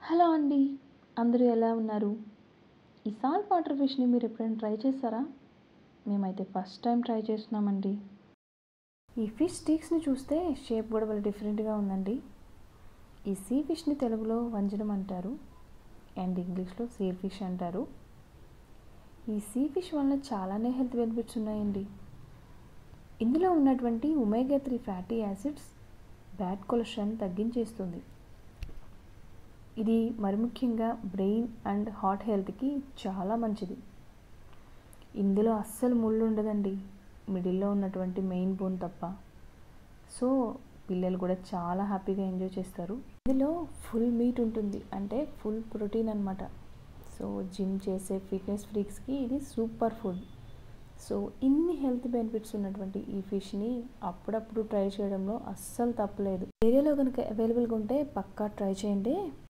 Hello అండి. అందరూ ఎలా ఉన్నారు? ఈ సాల్ట్ వాటర్ ఫిష్‌ని మీరు ఎప్పుడైనా ట్రై చేశారా? మేమైతే ఫస్ట్ టైం ట్రై చేస్తున్నామండి. ఈ ఫిష్ స్టిక్స్‌ని చూస్తే షేప్ కూడా భలే డిఫరెంట్‌గా ఉందండి. ఈ సీ ఫిష్‌ని తెలుగులో వంజనం అంటారు అండ్ ఇంగ్లీష్‌లో సీ ఫిష్ అంటారు. ఈ సీ ఫిష్ వలన చాలానే హెల్త్ బెనిఫిట్స్ ఉన్నాయండి. ఇందులో ఉన్నటువంటి ఒమేగా 3 ఫ్యాటీ యాసిడ్స్ బ్యాడ్ కొలెస్ట్రాల్‌ని తగ్గించేస్తుంది. ఇది మరి ముఖ్యంగా బ్రెయిన్ అండ్ హార్ట్ హెల్త్కి చాలా మంచిది. ఇందులో అస్సలు ముళ్ళు ఉండదండి, మిడిల్లో ఉన్నటువంటి మెయిన్ బోన్ తప్ప. సో పిల్లలు కూడా చాలా హ్యాపీగా ఎంజాయ్ చేస్తారు. ఇందులో ఫుల్ మీట్ ఉంటుంది, అంటే ఫుల్ ప్రోటీన్ అనమాట. సో జిమ్ చేసే ఫిట్నెస్ ఫ్రీక్స్కి ఇది సూపర్ ఫుడ్. సో ఇన్ని హెల్త్ బెనిఫిట్స్ ఉన్నటువంటి ఈ ఫిష్ని అప్పుడప్పుడు ట్రై చేయడంలో అస్సలు తప్పలేదు. ఏరియాలో కనుక అవైలబుల్గా ఉంటే పక్కా ట్రై చేయండి.